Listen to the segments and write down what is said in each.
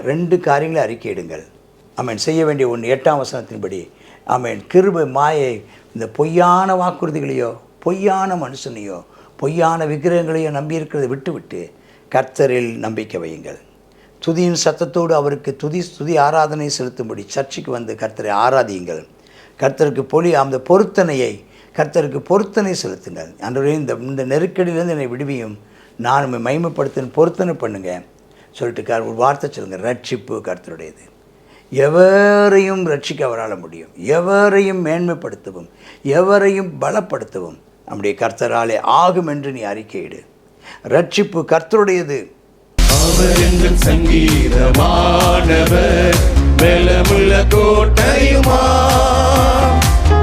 2 காரியங்களை அறிக்கையிடுங்கள். ஆமென். செய்ய வேண்டிய ஒன்று 8ஆம் வசனத்தின்படி ஆமென். கிருபை மாயை இந்த பொய்யான வாக்குறுதிகளையோ பொய்யான மனுஷனையோ பொய்யான விக்கிரகங்களையோ நம்பியிருக்கிறதை விட்டுவிட்டு கர்த்தரில் நம்பிக்கை வையுங்கள். துதியின் சத்தத்தோடு அவருக்கு துதி ஆராதனை செலுத்தும்படி சர்ச்சுக்கு வந்து கர்த்தரை ஆராதியுங்கள். கர்த்தருக்கு அந்த கர்த்தருக்கு பொருத்தனை செலுத்துங்கள். அன்றைய இந்த நெருக்கடியிலேருந்து என்னை விடுவியும், நான் மகிமைப்படுத்தின பொருத்தனை பண்ணுங்க சொல்லிட்டு ஒரு வார்த்தை சொல்லுங்கள். ரட்சிப்பு கர்த்தருடையது. எவரையும் ரட்சிக்க அவரால் முடியும். எவரையும் மேன்மைப்படுத்தவும் எவரையும் பலப்படுத்தவும் நம்முடைய கர்த்தராலே ஆகும் என்று நீ அறிக்கையிடு. ரட்சிப்பு கர்த்தருடையது. அவர் எங்கள் சங்கீதமானவர், பலமுள்ள கோட்டையுமா,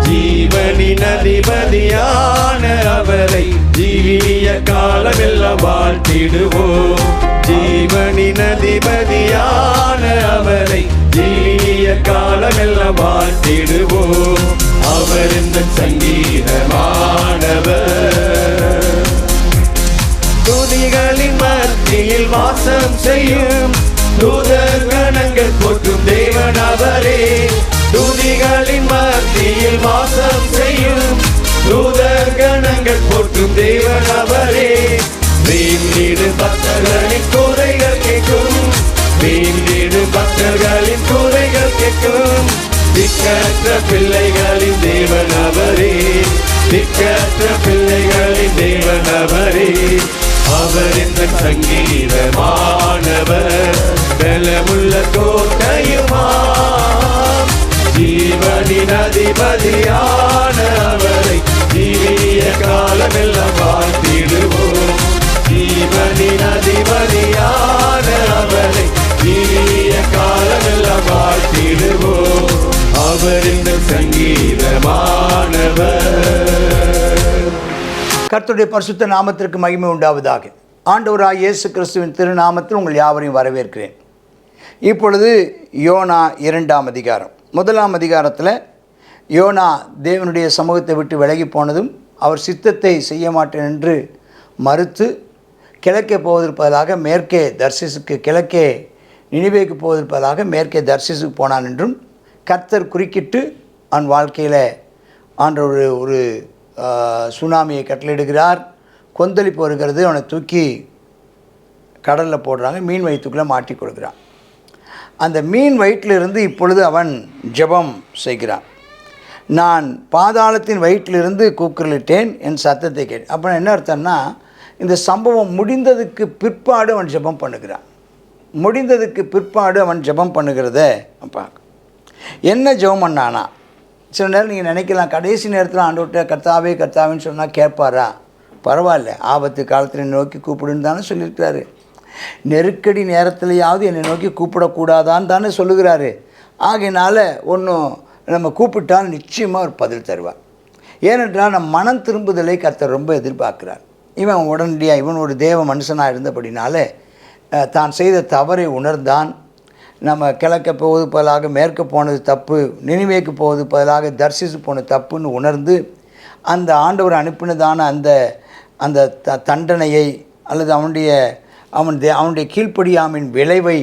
ஜீவனின் அதிபதியான அவரை ஜீவிய காலமெல்லாம் வாழ்த்திடுவோம். ஜீவனின் அதிபதியான அவரை ஜீவிய காலமெல்லாம் வாழ்த்திடுவோம். அவர் எங்கள் சங்கீதமானவர், துதிகளின் மத்தியில் வாசம் செய்யும் தூதர் கணங்கள் போற்றும் தேவன் அவரே. துதிகளின் மத்தியில் வாசம் செய்யும் தூதர் கணங்கள் போற்றும் தேவன் அவரே. வீண்டிடும் பக்தர்களின் குறைகள் கேட்கும், வீண்டிடும் பக்தர்களின் குறைகள் கேட்கும். திக்கற்ற பிள்ளைகளின் தேவன் அவரே, திக்கற்ற பிள்ளைகளின் தேவன் அவரே. அவர் இந்த சங்கீதமானவர், பலமுள்ள கோட்டையுமா, ஜீவனின் அதிபதியான அவரை ஜீவிய காலமெல்லாம் வாழ்த்திடுவோம். ஜீவனின் அதிபதியான அவரை ஜீவிய காலமெல்லாம் வாழ்த்திடுவோம். அவர் இந்த சங்கீதமானவர். கர்த்தருடைய பரிசுத்த நாமத்திற்கு மகிமை உண்டாவதாக. ஆண்டவராகிய இயேசு கிறிஸ்துவின் திருநாமத்தில் உங்கள் யாவரையும் வரவேற்கிறேன். இப்பொழுது யோனா 2ஆம் அதிகாரம். 1ஆம் அதிகாரத்தில் யோனா தேவனுடைய சமூகத்தை விட்டு விலகி போனதும் அவர் சித்தத்தை செய்ய மாட்டேன் என்று மறுத்து கிழக்கே போவதற்காக மேற்கே தர்சிசுக்கு, கிழக்கே நினிவேக்கு போவதற்காக மேற்கே தர்சிசுக்கு போனான் என்றும் கர்த்தர் குறுக்கிட்டு அவன் வாழ்க்கையில் ஆண்டவர் ஒரு சுனாமியை கட்டளையிடுகிறார். கொந்தளிப்பு வருகிறது. அவனை தூக்கி கடலில் போடுறாங்க. மீன் வயிற்றுக்குள்ளே மாட்டி கொடுக்குறான். அந்த மீன் வயிற்றிலிருந்து இப்பொழுது அவன் ஜெபம் செய்கிறான். நான் பாதாளத்தின் வயிற்றிலிருந்து கூக்குரலிட்டேன், என் சத்தத்தை கேட்டேன். அப்போ என்ன அர்த்தம்னா, இந்த சம்பவம் முடிந்ததுக்கு பிற்பாடு அவன் ஜெபம் பண்ணுகிறான். முடிந்ததுக்கு பிற்பாடு அவன் ஜெபம் பண்ணுகிறத பார்க்க. என்ன ஜெபம் பண்ணானா? சில நேரம் நீங்கள் நினைக்கலாம், கடைசி நேரத்தில் ஆண்டவர்கிட்ட கர்த்தாவே கர்த்தாவேன்னு சொன்னால் கேட்பாரா? பரவாயில்ல, ஆபத்து காலத்தில் என்னை நோக்கி கூப்பிடுன்னு தானே சொல்லியிருக்கிறாரு. நெருக்கடி நேரத்துலையாவது என்னை நோக்கி கூப்பிடக்கூடாதான்னு தானே சொல்லுகிறாரு. ஆகையினால ஒன்றும் நம்ம கூப்பிட்டால் நிச்சயமாக ஒரு பதில் தருவார். ஏனென்றால் நம் மனம் திரும்புதலை கர்த்தர் ரொம்ப எதிர்பார்க்கிறார். இவன் உடனடியாக இவன் ஒரு தேவ மனுஷனாக இருந்தபடினால தான் செய்த தவறை உணர்ந்தான். நம்ம கிழக்க போவது பதிலாக மேற்க போனது தப்பு, நினிவேக்கு போவது பதிலாக தர்சிசு போனது தப்புன்னு உணர்ந்து அந்த ஆண்டவர் அனுப்பினதான அந்த தண்டனையை அல்லது அவனுடைய கீழ்ப்படியாமின் விளைவை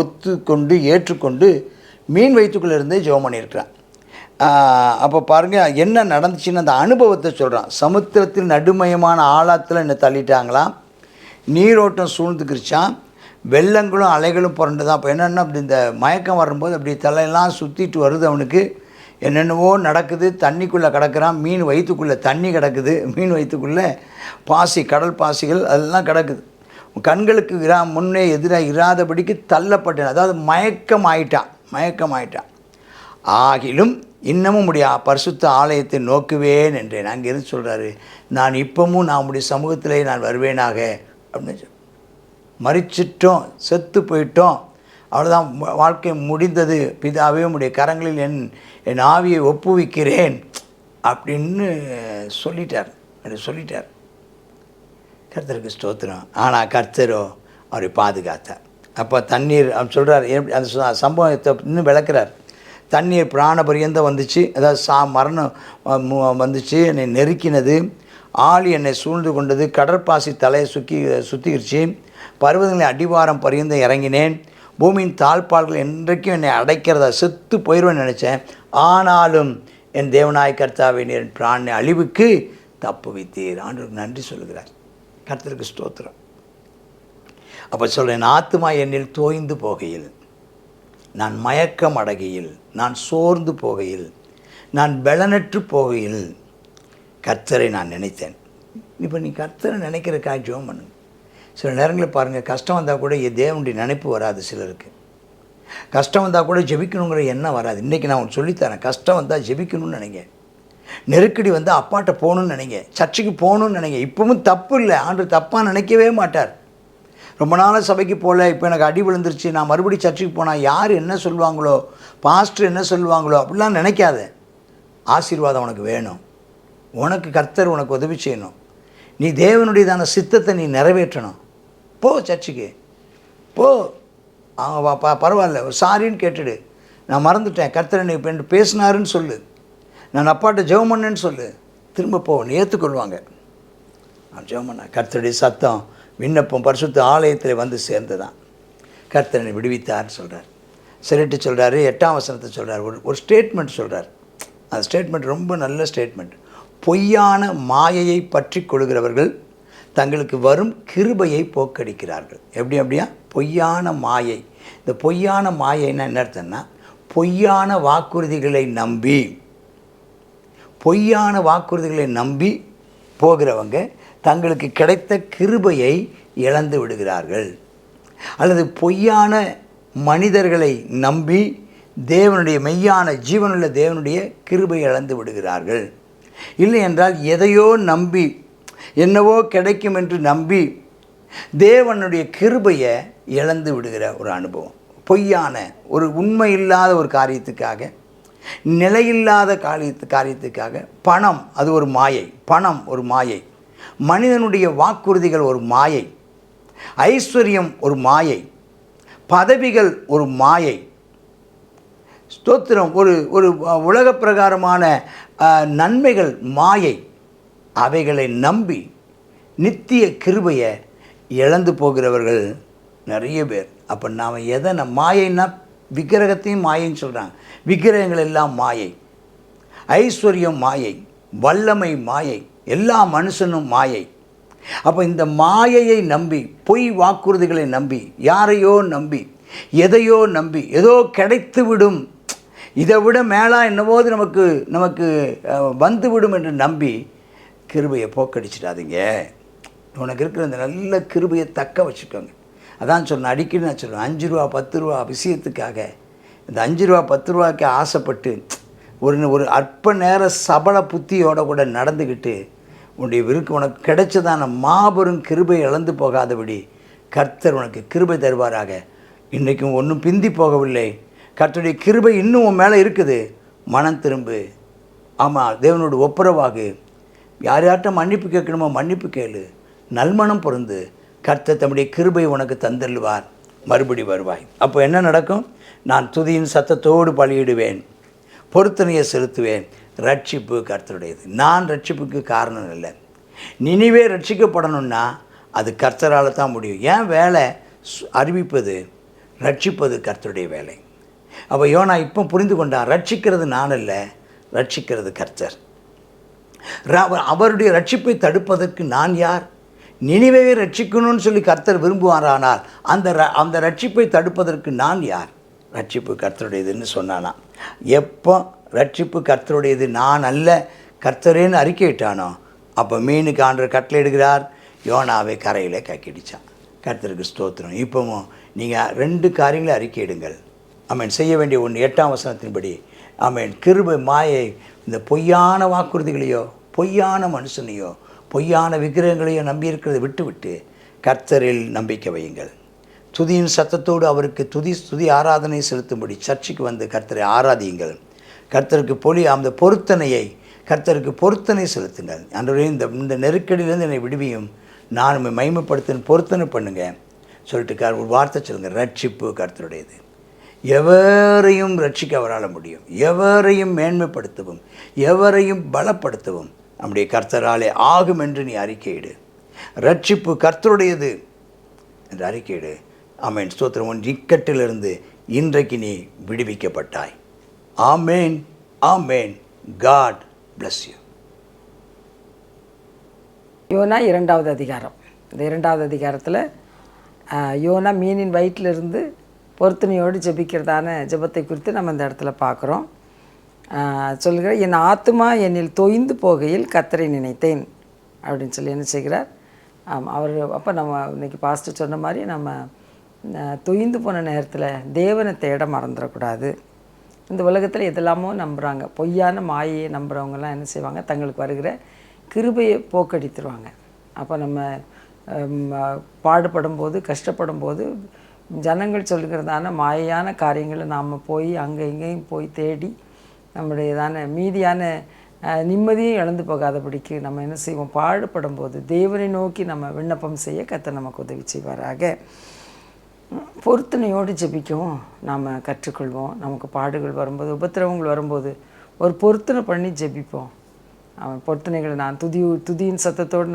ஒத்துக்கொண்டு ஏற்றுக்கொண்டு மீன் வயிற்றுக்குள்ளேருந்தே ஜெபம் பண்ணியிருக்கிறான். அப்போ பாருங்கள் என்ன நடந்துச்சுன்னு அந்த அனுபவத்தை சொல்கிறான். சமுத்திரத்தில் நடுமயமான ஆழத்தில் என்னை தள்ளிட்டாங்களாம், நீரோட்டம் சூழ்ந்துக்கிருச்சான், வெள்ளங்களும் அலைகளும் புரண்டு தான். அப்போ என்னென்னா, அப்படி இந்த மயக்கம் வரும்போது அப்படி தலையெல்லாம் சுற்றிட்டு வருது அவனுக்கு. என்னென்னவோ நடக்குது. தண்ணிக்குள்ளே கிடக்கிறான். மீன் வயிற்றுக்குள்ளே தண்ணி கிடக்குது. மீன் வயிற்றுக்குள்ளே பாசி, கடல் பாசிகள் அதெல்லாம் கிடக்குது. கண்களுக்கு முன்னே எதிராக இராதபடிக்கு தள்ளப்பட்டேன். அதாவது மயக்கம் ஆயிட்டான். ஆகிலும் இன்னமும் உடைய பரிசுத்த ஆலயத்தை நோக்குவேன் என்றேன். அங்கே இருந்து சொல்கிறாரு, நான் இப்பவும் நான் உடைய சமூகத்திலே நான் வருவேனாக அப்படின்னு சொல்லி. மரிச்சிட்டோம், செத்து போயிட்டோம், அவ்வளோதான், வாழ்க்கை முடிந்தது, பிதாவே உடைய கரங்களில் என் ஆவியை ஒப்புவிக்கிறேன் அப்படின்னு சொல்லிட்டார். கர்த்தருக்கு ஸ்தோத்திரம். ஆனால் கர்த்தரோ அவரை பாதுகாத்தார். அப்போ தண்ணீர் அவர் சொல்கிறார், அந்த சம்பவத்தை இன்னும் விளக்குறார். தண்ணீர் பிராண பரியந்தம் வந்துச்சு, அதாவது மரணம் வந்துச்சு, என்னை நெருக்கினது, ஆழி என்னை சூழ்ந்து கொண்டது, கடற்பாசி தலையை சுத்திக்கிடுச்சு, பர்வதங்களை அடிவாரம் பரியந்தம் இறங்கினேன், பூமியின் தாழ்பால்கள் என்றைக்கும் என்னை அடைக்கிறதா, செத்து போயிடுவேன்னு நினச்சேன். ஆனாலும் என் தேவனாய் கர்த்தாவே நீர் என் பிராணனை அழிவுக்கு தப்புவித்தீர். ஆண்டவருக்கு நன்றி சொல்லுகிறார். கர்த்தருக்கு ஸ்தோத்திரம். அப்போ சொல்கிறேன், ஆத்துமா என்னில் தோய்ந்து போகையில், நான் மயக்கம் அடைகையில், நான் சோர்ந்து போகையில், நான் பலனற்று போகையில் கர்த்தரை நான் நினைத்தேன். இப்போ நீ கர்த்தரை நினைக்கிறக்காக ஜெபம் பண்ணுங்க. சில நேரங்களில் பாருங்கள், கஷ்டம் வந்தால் கூட தேவனுடைய நினைப்பு வராது. சிலருக்கு கஷ்டம் வந்தால் கூட ஜெபிக்கணுங்கிற எண்ணம் வராது. இன்றைக்கி நான் உங்களுக்கு சொல்லித்தரேன். கஷ்டம் வந்தால் ஜெபிக்கணும்னு நினைங்க. நெருக்கடி வந்து அப்பாட்ட போகணுன்னு நினைங்க. சர்ச்சுக்கு போகணுன்னு நினைங்க. இப்பவும் தப்பு இல்லை. ஆண்டவர் தப்பாக நினைக்கவே மாட்டார். ரொம்ப நாளாக சபைக்கு போகல, இப்போ எனக்கு அடி விழுந்துருச்சு, நான் மறுபடியும் சர்ச்சுக்கு போனால் யார் என்ன சொல்லுவாங்களோ, பாஸ்டர் என்ன சொல்லுவாங்களோ அப்படிலாம் நினைக்காத. ஆசீர்வாதம் உனக்கு வேணும். உனக்கு கர்த்தர் உனக்கு உதவி செய்யணும். நீ தேவனுடையதான சித்தத்தை நீ நிறைவேற்றணும். போ சர்ச்சுக்கு போ. பரவாயில்ல, சாரின்னு கேட்டுடு. நான் மறந்துட்டேன், கர்த்தர் என்னை இப்போ பேசினாருன்னு சொல்லு, நான் அப்பாட்ட ஜெபம் பண்ணேன்னு சொல்லு, திரும்ப போ, ஏற்றுக்கொள்வாங்க. நான் ஜெபம் பண்ணேன். கர்த்தருடைய சத்தம் விண்ணப்பம் பரிசுத்த ஆலயத்தில் வந்து சேர்ந்து தான் கர்த்தரை விடுவித்தார்னு சொல்கிறார். சரிட்டு சொல்கிறாரு. 8ஆம் வசனத்தை சொல்கிறார். ஒரு ஸ்டேட்மெண்ட் சொல்கிறார். அந்த ஸ்டேட்மெண்ட் ரொம்ப நல்ல ஸ்டேட்மெண்ட். பொய்யான மாயையை பற்றி கொள்கிறவர்கள் தங்களுக்கு வரும் கிருபையை போக்கடிக்கிறார்கள். அப்படியா? பொய்யான மாயை. இந்த பொய்யான மாயைன்னா என்ன அர்த்தம்னா, பொய்யான வாக்குறுதிகளை நம்பி போகிறவங்க தங்களுக்கு கிடைத்த கிருபையை இழந்து விடுகிறார்கள். அல்லது பொய்யான மனிதர்களை நம்பி தேவனுடைய மெய்யான ஜீவனுள்ள தேவனுடைய கிருபை இழந்து விடுகிறார்கள். இல்லை என்றால் எதையோ நம்பி, என்னவோ கிடைக்கும் என்று நம்பி தேவனுடைய கிருபையை இழந்து விடுகிற ஒரு அனுபவம். பொய்யான ஒரு உண்மை இல்லாத ஒரு காரியத்துக்காக, நிலையில்லாத காரியத்துக்காக பணம் அது ஒரு மாயை. பணம் ஒரு மாயை. மனிதனுடைய வாக்குறுதிகள் ஒரு மாயை. ஐஸ்வர்யம் ஒரு மாயை. பதவிகள் ஒரு மாயை. ஸ்தோத்திரம். ஒரு உலக பிரகாரமான நன்மைகள் மாயை. அவைகளை நம்பி நித்திய கிருபையை இழந்து போகிறவர்கள் நிறைய பேர். அப்போ நாம் எதை மாயைன்னா விக்கிரகத்தையும் மாயைன்னு சொல்கிறாங்க. விக்கிரகங்கள் எல்லாம் மாயை. ஐஸ்வர்யம் மாயை. வல்லமை மாயை. எல்லா மனுஷனும் மாயை. அப்போ இந்த மாயையை நம்பி, பொய் வாக்குறுதிகளை நம்பி, யாரையோ நம்பி, எதையோ நம்பி, ஏதோ கிடைத்து விடும், இதை விட மேலா என்னவோது நமக்கு வந்துவிடும் என்று நம்பி கிருபையை போக்கடிச்சிடாதீங்க. உனக்கு இருக்கிற இந்த நல்ல கிருபையை தக்க வச்சுக்கோங்க. அதான் சொன்னேன், அடிக்கடி நான் சொல்லுவேன், 5 ரூபா 10 ரூபா விஷயத்துக்காக, இந்த 5 ரூபா 10 ரூபாய்க்கு ஆசைப்பட்டு ஒரு அற்ப நேர சபல புத்தியோட கூட நடந்துக்கிட்டு உனக்கு கிடைச்சதான மாபெரும் கிருபை இழந்து போகாதபடி கர்த்தர் உனக்கு கிருபை தருவாராக. இன்றைக்கும் ஒன்றும் பிந்தி போகவில்லை. கர்த்தருடைய கிருபை இன்னும் உன் மேலே இருக்குது. மனம் திரும்பு. ஆமாம், தேவனோட ஒப்புரவாகு. யார்கிட்ட மன்னிப்பு கேட்கணுமோ மன்னிப்பு கேளு. நல்மனம் பொருந்து. கர்த்தர் தம்முடைய கிருபை உனக்கு தந்தல்வார். மறுபடி வருவாய். அப்போ என்ன நடக்கும்? நான் துதியின் சத்தத்தோடு பலியிடுவேன், பொருத்தனையை செலுத்துவேன். ரட்சிப்பு கர்த்தருடையது. நான் ரட்சிப்புக்கு காரணம் இல்லை. நினிவே ரட்சிக்கப்படணும்னா அது கர்த்தரால் தான் முடியும். ஏன் வேலை? அறிவிப்பது, ரட்சிப்பது கர்த்தருடைய வேலை. அப்போ யோனா இப்போ புரிந்து கொண்டான், ரட்சிக்கிறது நான் அல்ல, ரட்சிக்கிறது கர்த்தர். அவருடைய ரட்சிப்பை தடுப்பதற்கு நான் யார்? நினிவேயை ரட்சிக்கணும்னு சொல்லி கர்த்தர் விரும்புவாரானால் அந்த ரட்சிப்பை தடுப்பதற்கு நான் யார்? ரட்சிப்பு கர்த்தருடையதுன்னு சொன்னானா. எப்போ ரட்சிப்பு கர்த்தருடையது நான் அல்ல கர்த்தரேன்னு அறிக்கையிட்டானோ அப்போ மீனுக்கு ஆண்டவர் கட்டளை எடுக்கிறார், யோனாவை கரையில் கக்கிடிச்சான். கர்த்தருக்கு ஸ்தோத்திரம். இப்போவும் நீங்கள் 2 காரியங்களை அறிக்கையிடுங்கள். ஆமேன். செய்ய வேண்டிய ஒன்று 8ஆம் வசனத்தின்படி. ஆமேன். கிருபை மாயை, இந்த பொய்யான வாக்குறுதிகளையோ பொய்யான மனுஷனையோ பொய்யான விக்கிரகங்களையோ நம்பியிருக்கிறதை விட்டுவிட்டு கர்த்தரில் நம்பிக்கை வையுங்கள். துதியின் சத்தத்தோடு அவருக்கு துதி ஆராதனை செலுத்தும்படி சர்ச்சுக்கு வந்து கர்த்தரை ஆராதியுங்கள். கர்த்தருக்கு அந்த பொருத்தனையை கர்த்தருக்கு பொருத்தனை செலுத்துங்கள். ஆண்டவரே, இந்த நெருக்கடியிலேருந்து என்னை விடுவியும், நான் மகிமைப்படுத்த பொருத்தனை பண்ணுங்க சொல்லிட்டு ஒரு வார்த்தை சொல்லுங்கள். ரட்சிப்பு கர்த்தருடையது. எவரையும் ரட்சிக்க அவரால் முடியும். எவரையும் மேன்மைப்படுத்தவும் எவரையும் பலப்படுத்தவும் நம்முடைய கர்த்தராலே ஆகும் என்று நீ அறிக்கையிடு. ரட்சிப்பு கர்த்தருடையது என்று அறிக்கையிடு. ஆமென். ஸ்தோத்திரம். உன் இக்கட்டிலிருந்து இன்றைக்கு நீ விடுவிக்கப்பட்டாய். Amen, amen. God bless you. யோனா 2வது அதிகாரம். இந்த 2வது அதிகாரத்தில் யோனா மீனின் வயிற்றிலிருந்து பொருத்தனையோடு ஜெபிக்கிறதான ஜெபத்தை குறித்து நம்ம இந்த இடத்துல பார்க்குறோம். சொல்கிற, என் ஆத்துமா என்னில் தொய்ந்து போகையில் கர்த்தரை நினைத்தேன் அப்படின்னு சொல்லி என்ன செய்கிறார். அவர் அப்போ நம்ம இன்றைக்கி பாஸ்டர் சொன்ன மாதிரி நம்ம தொய்ந்து போன நேரத்தில் தேவனை தேட மறந்துடக்கூடாது. இந்த உலகத்தில் எதெல்லாமோ நம்புகிறாங்க, பொய்யான மாயையை நம்புகிறவங்கெல்லாம் என்ன செய்வாங்க, தங்களுக்கு வருகிற கிருபையை போக்கடித்துருவாங்க. அப்போ நம்ம பாடுபடும் போது, கஷ்டப்படும் போது ஜனங்கள் சொல்லுகிறதான மாயையான காரியங்களை நாம் போய் அங்கே இங்கேயும் போய் தேடி நம்முடையதான மீதியான நிம்மதியும் இழந்து போகாதபடிக்கு நம்ம என்ன செய்வோம், பாடுபடும் போது தேவனை நோக்கி நம்ம விண்ணப்பம் செய்ய கர்த்தர் நமக்கு உதவி செய்வாராக. பொருத்தனையோடு ஜெபிக்கவும் நாம் கற்றுக்கொள்வோம். நமக்கு பாடுகள் வரும்போது, உபத்திரவங்கள் வரும்போது ஒரு பொருத்தனை பண்ணி ஜெபிப்போம். அவன் பொருத்தனைகளை நான் துதியின் சத்தத்தோடு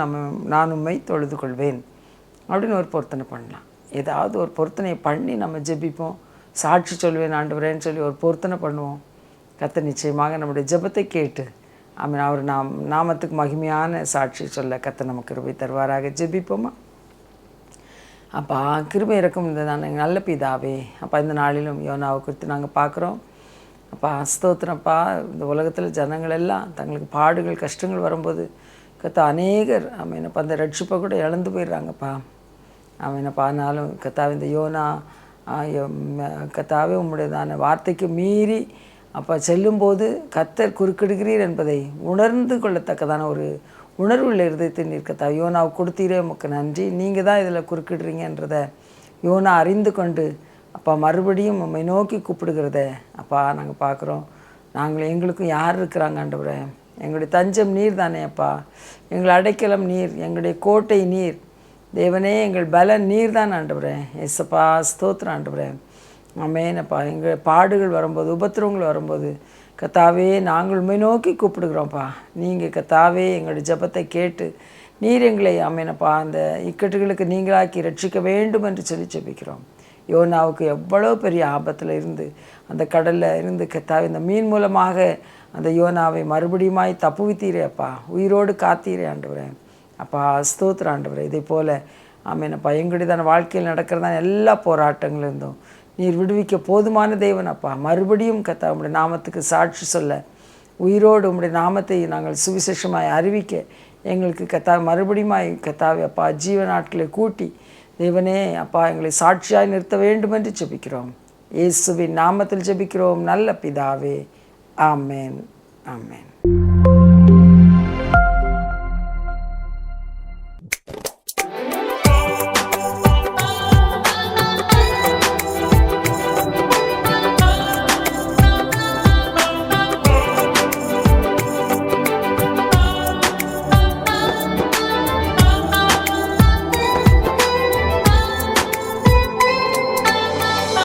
நான் உம்மை தொழுது கொள்வேன் அப்படின்னு ஒரு பொருத்தனை பண்ணலாம். ஏதாவது ஒரு பொருத்தனையை பண்ணி நம்ம ஜெபிப்போம். சாட்சி சொல்வேன் ஆண்டவரேன்னு சொல்லி ஒரு பொருத்தனை பண்ணுவோம். கர்த்தர் நிச்சயமாக நம்முடைய ஜெபத்தை கேட்டு அவர் நாமத்துக்கு மகிமையான சாட்சி சொல்ல கர்த்தர் நமக்கு கிருபை தருவாராக. ஜெபிப்போமா? அப்பா, கிருபை இறக்கும் இந்த நல்ல பிதாவே, அப்பா இந்த நாளிலும் யோனாவை குறித்து நாங்கள் பார்க்குறோம். அப்பா ஸ்தோத்திரப்பா, இந்த உலகத்தில் ஜனங்கள் எல்லாம் தங்களுக்கு பாடுகள் கஷ்டங்கள் வரும்போது அநேகர் என்னப்பா அந்த ரட்சிப்பை கூட இழந்து போயிடுறாங்கப்பா. என்னப்பா ஆனாலும் கத்தாவே இந்த யோனா கத்தாவே உம்முடையதான வார்த்தைக்கு மீறி அப்பா செல்லும்போது கர்த்தர் குறுக்கிடுகிறீர் என்பதை உணர்ந்து கொள்ளத்தக்கதான ஒரு உணர்வுள்ள இருதயத்தை நீர் கத்தாவே யோனாவை கொடுத்தீரே உமக்கு நன்றி. நீங்கள் தான் இதில் குறுக்கிடுறீங்கன்றதை யோனா அறிந்து கொண்டு அப்பா மறுபடியும் உம்மை நோக்கி கூப்பிடுகிறத அப்பா நாங்கள் பார்க்குறோம். எங்களுக்கும் யார் இருக்கிறாங்க ஆண்டவரே? எங்களுடைய தஞ்சம் நீர் தானே அப்பா, எங்கள் அடைக்கலம் நீர், எங்களுடைய கோட்டை நீர், தேவனே எங்கள் பலன் நீர் தான் ஆண்டவரே. எஸ்ஸப்பா ஸ்தோத்திரம் ஆண்டவரே. ஆமெனப்பா. எங்கள் பாடுகள் வரும்போது, உபத்திரவங்கள் வரும்போது கத்தாவே நாங்கள் உம்மை நோக்கி கூப்பிடுகிறோம்ப்பா. நீங்கள் கத்தாவே எங்களுடைய ஜெபத்தை கேட்டு நீர் எங்களை ஆமெனப்பா அந்த இக்கட்டுகளுக்கு நீங்களாக்கி ரட்சிக்க வேண்டும் என்று சொல்லி ஜெபிக்கிறோம். யோனாவுக்கு எவ்வளோ பெரிய ஆபத்தில் இருந்து அந்த கடலில் இருந்து கத்தாவே இந்த மீன் மூலமாக அந்த யோனாவை மறுபடியுமாய் தப்புவித்தீரே அப்பா, உயிரோடு காத்தீரே ஆண்டவரே. அப்பா ஸ்தோத்திரம் ஆண்டவரே. இதே போல் ஆமெனப்பா எங்களுடையதான வாழ்க்கையில் நடக்கிறதான எல்லா போராட்டங்களும் இருந்தும் நீர் விடுவிக்க போதுமான தேவன் அப்பா. மறுபடியும் கத்தா உம்முடைய நாமத்துக்கு சாட்சி சொல்ல, உயிரோடு உம்முடைய நாமத்தை நாங்கள் சுவிசேஷமாய் அறிவிக்க எங்களுக்கு கத்தா மறுபடியுமாய் கத்தாவே அப்பா ஜீவ நாட்களை கூட்டி தேவனே அப்பா எங்களை சாட்சியாய் நிறுத்த வேண்டும் என்று ஜெபிக்கிறோம். இயேசுவின் நாமத்தில் ஜெபிக்கிறோம் நல்ல பிதாவே. ஆமென், ஆமென்.